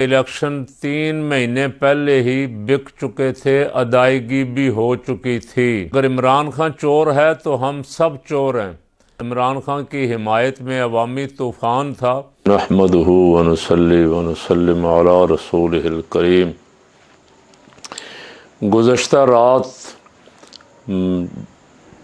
Election 3 مہینے پہلے ہی بک چکے تھے، ادائیگی بھی ہو چکی تھی۔ اگر عمران خان چور ہے تو ہم سب چور ہیں۔ عمران خان کی حمایت میں عوامی طوفان تھا۔ نحمدہ ونصلی ونسلم علی رسولہ الکریم۔ گزشتہ رات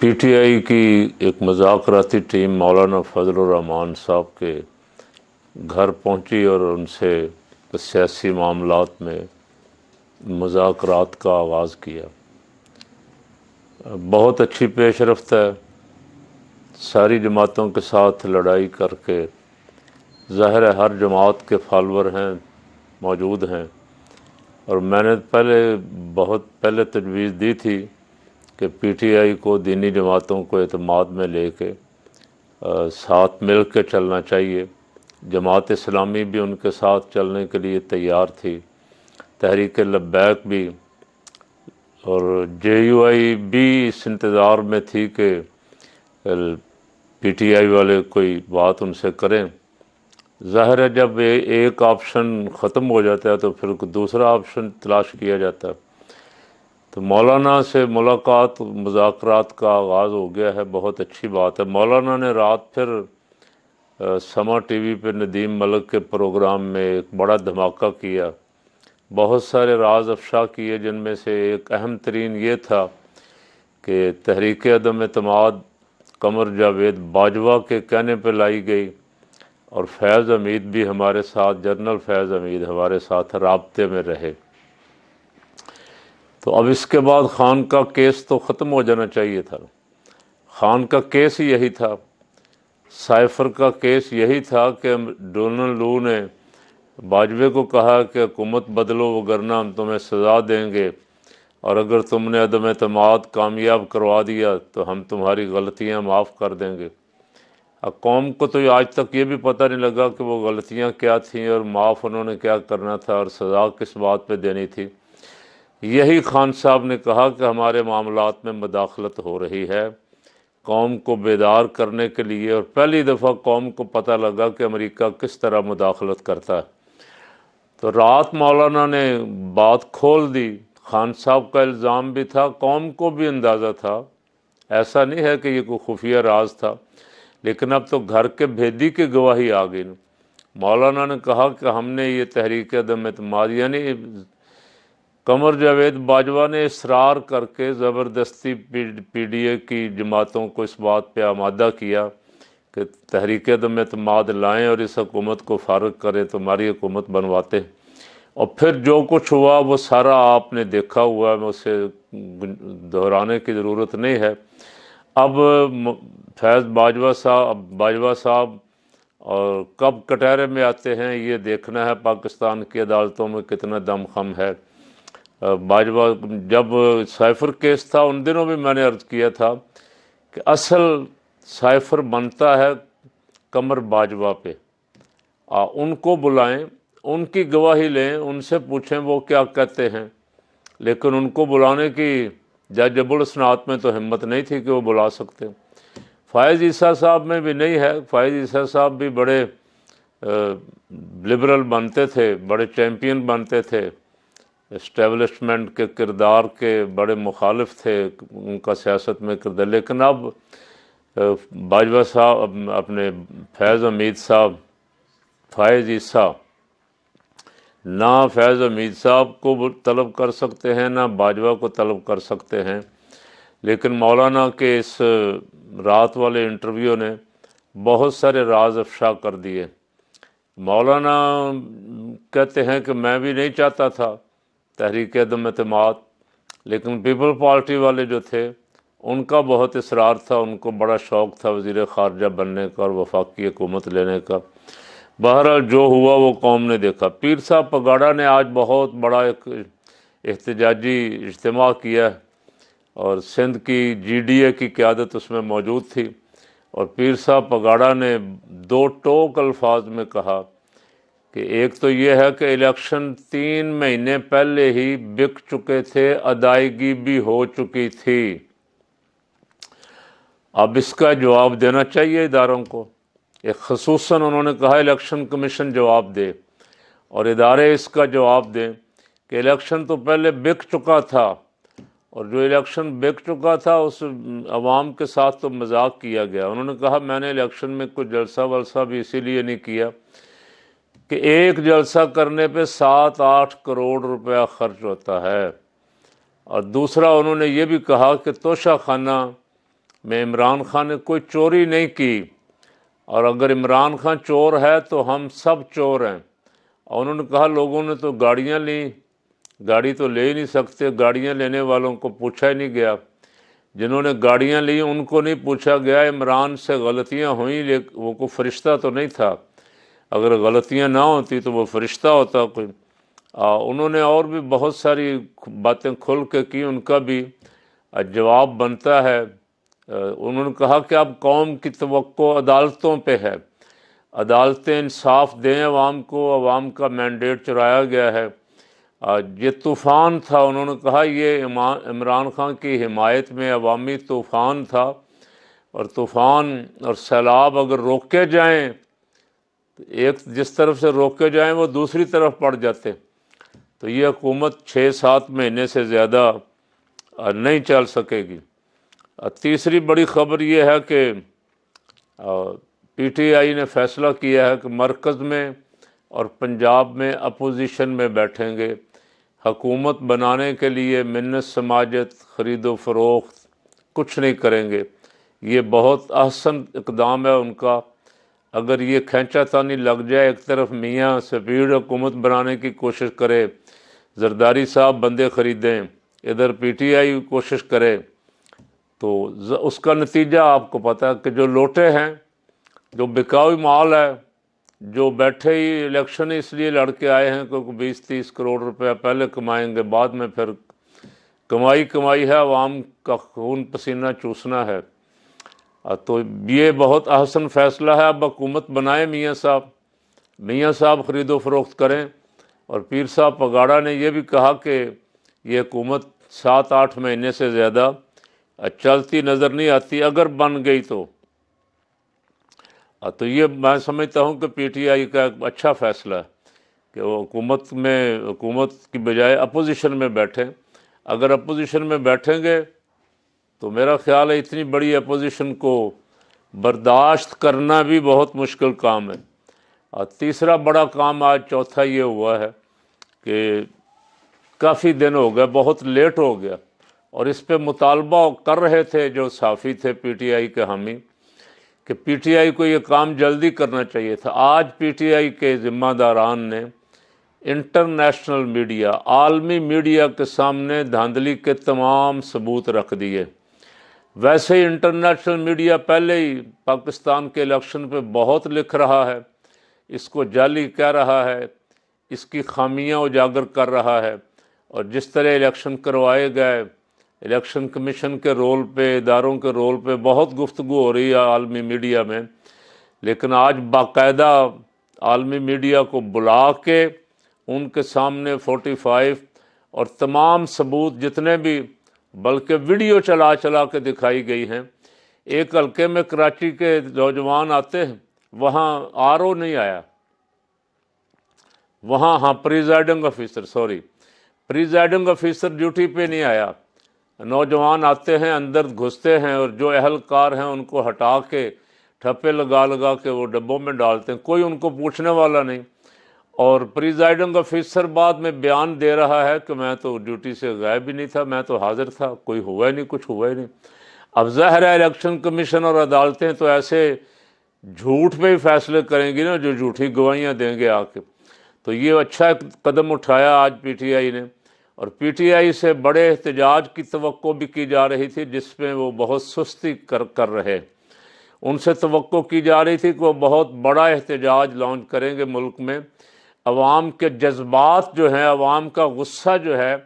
پی ٹی آئی کی ایک مذاکراتی ٹیم مولانا فضل الرحمان صاحب کے گھر پہنچی اور ان سے سیاسی معاملات میں مذاکرات کا آغاز کیا۔ بہت اچھی پیش رفت ہے، ساری جماعتوں کے ساتھ لڑائی کر کے، ظاہر ہے ہر جماعت کے فالور ہیں، موجود ہیں، اور میں نے بہت پہلے تجویز دی تھی کہ پی ٹی آئی کو دینی جماعتوں کو اعتماد میں لے کے ساتھ مل کے چلنا چاہیے۔ جماعت اسلامی بھی ان کے ساتھ چلنے کے لیے تیار تھی، تحریک لبیک بھی، اور جے یو آئی بھی اس انتظار میں تھی کہ پی ٹی آئی والے کوئی بات ان سے کریں۔ ظاہر ہے جب ایک آپشن ختم ہو جاتا ہے تو پھر دوسرا آپشن تلاش کیا جاتا ہے۔ تو مولانا سے ملاقات، مذاکرات کا آغاز ہو گیا ہے، بہت اچھی بات ہے۔ مولانا نے رات پھر سما ٹی وی پہ ندیم ملک کے پروگرام میں ایک بڑا دھماکہ کیا، بہت سارے راز افشا کیے، جن میں سے ایک اہم ترین یہ تھا کہ تحریک عدم اعتماد قمر جاوید باجوہ کے کہنے پہ لائی گئی، اور فیض حمید بھی ہمارے ساتھ، جنرل فیض حمید ہمارے ساتھ رابطے میں رہے۔ تو اب اس کے بعد خان کا کیس تو ختم ہو جانا چاہیے تھا۔ خان کا کیس ہی یہی تھا، سائفر کا کیس یہی تھا کہ ڈونلڈ لو نے باجوے کو کہا کہ حکومت بدلو وگرنہ ہم تمہیں سزا دیں گے، اور اگر تم نے عدم اعتماد کامیاب کروا دیا تو ہم تمہاری غلطیاں معاف کر دیں گے۔ اب قوم کو تو آج تک یہ بھی پتہ نہیں لگا کہ وہ غلطیاں کیا تھیں اور معاف انہوں نے کیا کرنا تھا اور سزا کس بات پہ دینی تھی۔ یہی خان صاحب نے کہا کہ ہمارے معاملات میں مداخلت ہو رہی ہے، قوم کو بیدار کرنے کے لیے، اور پہلی دفعہ قوم کو پتہ لگا کہ امریکہ کس طرح مداخلت کرتا ہے۔ تو رات مولانا نے بات کھول دی۔ خان صاحب کا الزام بھی تھا، قوم کو بھی اندازہ تھا، ایسا نہیں ہے کہ یہ کوئی خفیہ راز تھا، لیکن اب تو گھر کے بھیدی کی گواہی آ گئی۔ مولانا نے کہا کہ ہم نے یہ تحریک عدم اعتماد، یعنی قمر جاوید باجوہ نے اصرار کر کے زبردستی پی ڈی اے کی جماعتوں کو اس بات پہ آمادہ کیا کہ تحریک عدم اعتماد لائیں اور اس حکومت کو فارغ کریں تو ہماری حکومت بنواتے ہیں، اور پھر جو کچھ ہوا وہ سارا آپ نے دیکھا ہوا ہے، اسے دہرانے کی ضرورت نہیں ہے۔ اب فیض باجوہ صاحب اور کب کٹہرے میں آتے ہیں یہ دیکھنا ہے، پاکستان کی عدالتوں میں کتنا دم خم ہے۔ باجوہ جب سائفر کیس تھا ان دنوں بھی میں نے عرض کیا تھا کہ اصل سائفر بنتا ہے قمر باجوہ پہ، ان کو بلائیں، ان کی گواہی لیں، ان سے پوچھیں وہ کیا کہتے ہیں، لیکن ان کو بلانے کی جج الاسناد میں تو ہمت نہیں تھی کہ وہ بلا سکتے۔ فائز عیسیٰ صاحب میں بھی نہیں ہے، فائز عیسیٰ صاحب بھی بڑے لبرل بنتے تھے، بڑے چیمپئن بنتے تھے، اسٹیبلشمنٹ کے کردار کے بڑے مخالف تھے، ان کا سیاست میں کردار، لیکن اب باجوہ صاحب اپنے فیض حمید صاحب، فائز عیسیٰ نہ فیض حمید صاحب کو طلب کر سکتے ہیں نہ باجوہ کو طلب کر سکتے ہیں، لیکن مولانا کے اس رات والے انٹرویو نے بہت سارے راز افشا کر دیے۔ مولانا کہتے ہیں کہ میں بھی نہیں چاہتا تھا تحریک عدم اعتماد، لیکن پیپل پارٹی والے جو تھے ان کا بہت اصرار تھا، ان کو بڑا شوق تھا وزیر خارجہ بننے کا اور وفاقی حکومت لینے کا۔ بہرحال جو ہوا وہ قوم نے دیکھا۔ پیر صاحب پگاڑا نے آج بہت بڑا ایک احتجاجی اجتماع کیا ہے، اور سندھ کی جی ڈی اے کی قیادت اس میں موجود تھی، اور پیر صاحب پگاڑا نے دو ٹوک الفاظ میں کہا کہ ایک تو یہ ہے کہ الیکشن 3 مہینے پہلے ہی بک چکے تھے، ادائیگی بھی ہو چکی تھی۔ اب اس کا جواب دینا چاہیے اداروں کو، ایک خصوصاً انہوں نے کہا الیکشن کمیشن جواب دے، اور ادارے اس کا جواب دیں کہ الیکشن تو پہلے بک چکا تھا، اور جو الیکشن بک چکا تھا اس عوام کے ساتھ تو مذاق کیا گیا۔ انہوں نے کہا میں نے الیکشن میں کوئی جلسہ ولسہ بھی اسی لیے نہیں کیا کہ ایک جلسہ کرنے پہ 7-8 کروڑ روپیہ خرچ ہوتا ہے۔ اور دوسرا انہوں نے یہ بھی کہا کہ توشہ خانہ میں عمران خان نے کوئی چوری نہیں کی، اور اگر عمران خان چور ہے تو ہم سب چور ہیں۔ اور انہوں نے کہا لوگوں نے تو گاڑیاں لیں، گاڑی تو لے ہی نہیں سکتے، گاڑیاں لینے والوں کو پوچھا ہی نہیں گیا، جنہوں نے گاڑیاں لی ان کو نہیں پوچھا گیا۔ عمران سے غلطیاں ہوئیں لیکن وہ کوئی فرشتہ تو نہیں تھا، اگر غلطیاں نہ ہوتی تو وہ فرشتہ ہوتا کوئی۔ انہوں نے اور بھی بہت ساری باتیں کھل کے کی، ان کا بھی جواب بنتا ہے۔ انہوں نے کہا کہ اب قوم کی توقع عدالتوں پہ ہے، عدالتیں انصاف دیں عوام کو، عوام کا مینڈیٹ چرایا گیا ہے۔ یہ طوفان تھا، انہوں نے کہا یہ عمران خان کی حمایت میں عوامی طوفان تھا، اور طوفان اور سیلاب اگر روکے جائیں تو ایک جس طرف سے روکے جائیں وہ دوسری طرف پڑ جاتے، تو یہ حکومت 6-7 مہینے سے زیادہ نہیں چل سکے گی۔ تیسری بڑی خبر یہ ہے کہ پی ٹی آئی نے فیصلہ کیا ہے کہ مرکز میں اور پنجاب میں اپوزیشن میں بیٹھیں گے، حکومت بنانے کے لیے منت سماجت خرید و فروخت کچھ نہیں کریں گے۔ یہ بہت احسن اقدام ہے ان کا۔ اگر یہ کھینچا تانی لگ جائے، ایک طرف میاں سپیڈ حکومت بنانے کی کوشش کرے، زرداری صاحب بندے خریدیں، ادھر پی ٹی آئی کوشش کرے، تو اس کا نتیجہ آپ کو پتہ ہے کہ جو لوٹے ہیں، جو بکاؤ مال ہے، جو بیٹھے ہی الیکشن اس لیے لڑ کے آئے ہیں کیونکہ 20-30 کروڑ روپیہ پہلے کمائیں گے، بعد میں پھر کمائی ہے، عوام کا خون پسینہ چوسنا ہے۔ تو یہ بہت احسن فیصلہ ہے۔ اب حکومت بنائیں میاں صاحب خرید و فروخت کریں۔ اور پیر صاحب پگاڑا نے یہ بھی کہا کہ یہ حکومت 7-8 مہینے سے زیادہ چلتی نظر نہیں آتی، اگر بن گئی تو یہ میں سمجھتا ہوں کہ پی ٹی آئی کا ایک اچھا فیصلہ ہے کہ وہ حکومت کی بجائے اپوزیشن میں بیٹھیں۔ اگر اپوزیشن میں بیٹھیں گے تو میرا خیال ہے اتنی بڑی اپوزیشن کو برداشت کرنا بھی بہت مشکل کام ہے۔ اور تیسرا بڑا کام آج چوتھا یہ ہوا ہے کہ کافی دن ہو گئے، بہت لیٹ ہو گیا، اور اس پہ مطالبہ کر رہے تھے جو صحافی تھے پی ٹی آئی کے حامی کہ پی ٹی آئی کو یہ کام جلدی کرنا چاہیے تھا۔ آج پی ٹی آئی کے ذمہ داران نے انٹرنیشنل میڈیا، عالمی میڈیا کے سامنے دھاندلی کے تمام ثبوت رکھ دیے۔ ویسے ہی انٹرنیشنل میڈیا پہلے ہی پاکستان کے الیکشن پہ بہت لکھ رہا ہے، اس کو جعلی کہہ رہا ہے، اس کی خامیاں اجاگر کر رہا ہے، اور جس طرح الیکشن کروائے گئے، الیکشن کمیشن کے رول پہ، اداروں کے رول پہ بہت گفتگو ہو رہی ہے عالمی میڈیا میں، لیکن آج باقاعدہ عالمی میڈیا کو بلا کے ان کے سامنے 45 اور تمام ثبوت جتنے بھی، بلکہ ویڈیو چلا کے دکھائی گئی ہیں۔ ایک حلقے میں کراچی کے نوجوان آتے ہیں، وہاں آر او نہیں آیا، وہاں پریزائڈنگ آفیسر ڈیوٹی پہ نہیں آیا۔ نوجوان آتے ہیں، اندر گھستے ہیں، اور جو اہلکار ہیں ان کو ہٹا کے ٹھپے لگا کے وہ ڈبوں میں ڈالتے ہیں، کوئی ان کو پوچھنے والا نہیں۔ اور پریزائڈنگ آفیسر بعد میں بیان دے رہا ہے کہ میں تو ڈیوٹی سے غائب ہی نہیں تھا، میں تو حاضر تھا، کوئی ہوا ہی نہیں، کچھ ہوا ہی نہیں۔ اب ظاہر ہے الیکشن کمیشن اور عدالتیں تو ایسے جھوٹ پہ ہی فیصلے کریں گی نا، جو جھوٹی گواہیاں دیں گے آ کے۔ تو یہ اچھا قدم اٹھایا آج پی ٹی آئی نے، اور پی ٹی آئی سے بڑے احتجاج کی توقع بھی کی جا رہی تھی جس میں وہ بہت سستی کر رہے۔ ان سے توقع کی جا رہی تھی کہ وہ بہت بڑا احتجاج لانچ کریں گے ملک میں۔ عوام کے جذبات جو ہیں، عوام کا غصہ جو ہے،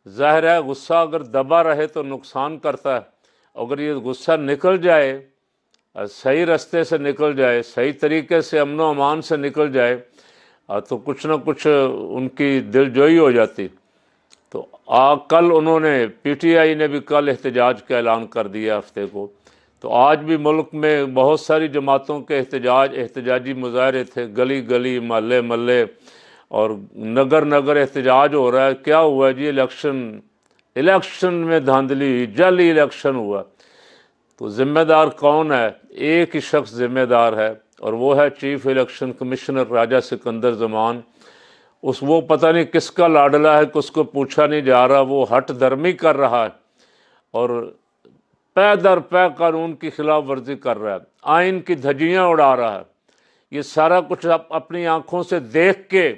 ظاہر ہے غصہ اگر دبا رہے تو نقصان کرتا ہے، اگر یہ غصہ نکل جائے، صحیح رستے سے نکل جائے، صحیح طریقے سے امن و امان سے نکل جائے، تو کچھ نہ کچھ ان کی دل جوئی ہو جاتی۔ تو کل انہوں نے پی ٹی آئی نے بھی کل احتجاج کا اعلان کر دیا ہفتے کو۔ تو آج بھی ملک میں بہت ساری جماعتوں کے احتجاجی مظاہرے تھے، گلی گلی، محلے محلے، اور نگر نگر احتجاج ہو رہا ہے، کیا ہوا جی؟ الیکشن میں دھاندلی، جعلی الیکشن ہوا۔ تو ذمہ دار کون ہے؟ ایک ہی شخص ذمہ دار ہے، اور وہ ہے چیف الیکشن کمشنر راجہ سکندر زمان۔ وہ پتہ نہیں کس کا لاڈلا ہے، کس کو پوچھا نہیں جا رہا، وہ ہٹ درمی کر رہا ہے اور پے در پے قانون کی خلاف ورزی کر رہا ہے، آئین کی دھجیاں اڑا رہا ہے۔ یہ سارا کچھ اپنی آنکھوں سے دیکھ کے،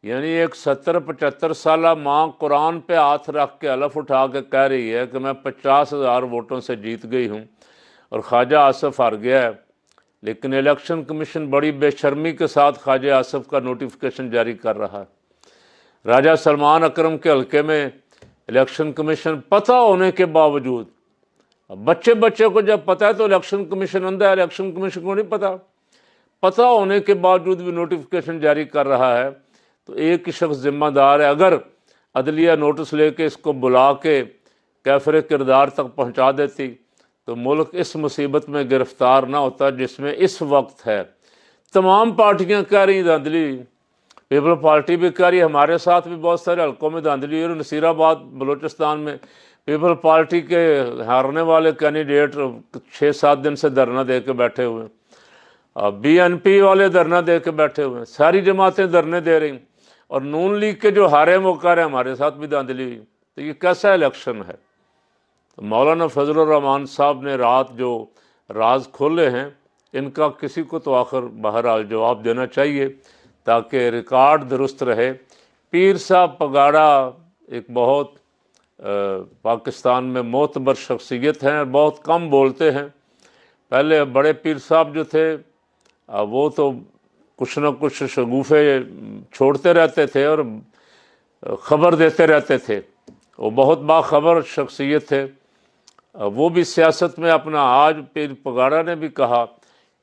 یعنی ایک 70-75 سالہ ماں قرآن پہ ہاتھ رکھ کے حلف اٹھا کے کہہ رہی ہے کہ میں 50,000 ووٹوں سے جیت گئی ہوں اور خواجہ آصف ہار گیا ہے، لیکن الیکشن کمیشن بڑی بے شرمی کے ساتھ خواجہ آصف کا نوٹیفیکیشن جاری کر رہا ہے۔ راجہ سلمان اکرم کے حلقے میں الیکشن کمیشن پتہ ہونے کے باوجود، بچے کو جب پتہ ہے تو الیکشن کمیشن اندھا ہے، الیکشن کمیشن کو نہیں پتہ ہونے کے باوجود بھی نوٹیفیکیشن جاری کر رہا ہے۔ تو ایک ہی شخص ذمہ دار ہے۔ اگر عدلیہ نوٹس لے کے اس کو بلا کے کیفر کردار تک پہنچا دیتی تو ملک اس مصیبت میں گرفتار نہ ہوتا جس میں اس وقت ہے۔ تمام پارٹیاں کہہ رہی ہیں دھاندلی، پیپل پارٹی بھی کہہ رہی ہے، ہمارے ساتھ بھی بہت سارے حلقوں میں دھاندلی اور نصیر آباد بلوچستان میں پیپل پارٹی کے ہارنے والے کینڈیڈیٹ 6-7 دن سے دھرنا دے کے بیٹھے ہوئے ہیں، بی این پی والے دھرنا دے کے بیٹھے ہوئے ہیں، ساری جماعتیں دھرنے دے رہی ہیں، اور نون لیگ کے جو ہارے وہ کہہ رہے ہیں ہمارے ساتھ بھی دھاندلی ہوئی۔ تو یہ کیسا الیکشن ہے؟ تو مولانا فضل الرحمان صاحب نے رات جو راز کھولے ہیں، ان کا کسی کو تو آخر بہرحال جواب دینا چاہیے تاکہ ریکارڈ درست رہے۔ پیر صاحب پگاڑا ایک بہت پاکستان میں معتبر شخصیت ہیں اور بہت کم بولتے ہیں۔ پہلے بڑے پیر صاحب جو تھے وہ تو کچھ نہ کچھ شگوفے چھوڑتے رہتے تھے اور خبر دیتے رہتے تھے، وہ بہت باخبر شخصیت تھے۔ وہ بھی سیاست میں اپنا، آج پیر پگاڑا نے بھی کہا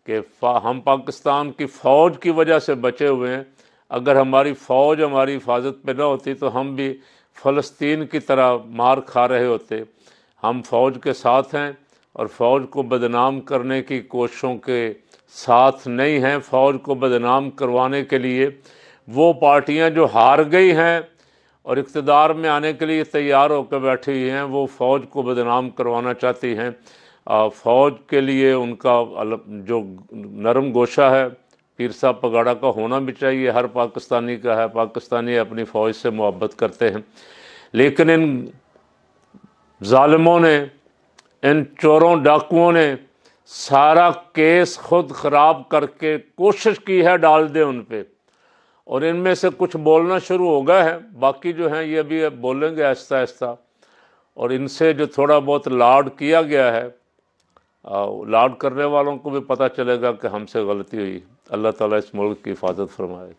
کہ ہم پاکستان کی فوج کی وجہ سے بچے ہوئے ہیں، اگر ہماری فوج ہماری حفاظت پہ نہ ہوتی تو ہم بھی فلسطین کی طرح مار کھا رہے ہوتے۔ ہم فوج کے ساتھ ہیں اور فوج کو بدنام کرنے کی کوششوں کے ساتھ نہیں ہیں۔ فوج کو بدنام کروانے کے لیے وہ پارٹیاں جو ہار گئی ہیں اور اقتدار میں آنے کے لیے تیار ہو کے بیٹھی ہوئی ہیں، وہ فوج کو بدنام کروانا چاہتی ہیں۔ فوج کے لیے ان کا جو نرم گوشہ ہے پیر صاحب پگاڑا کا ہونا بھی چاہیے، ہر پاکستانی کا ہے۔ پاکستانی اپنی فوج سے محبت کرتے ہیں، لیکن ان ظالموں نے، ان چوروں ڈاکوؤں نے سارا کیس خود خراب کر کے کوشش کی ہے ڈال دے ان پہ، اور ان میں سے کچھ بولنا شروع ہو گئے ہیں، باقی جو ہیں یہ بھی بولیں گے آہستہ آہستہ، اور ان سے جو تھوڑا بہت لاڈ کیا گیا ہے، لاڈ کرنے والوں کو بھی پتہ چلے گا کہ ہم سے غلطی ہوئی۔ اللہ تعالیٰ اس ملک کی حفاظت فرمائے۔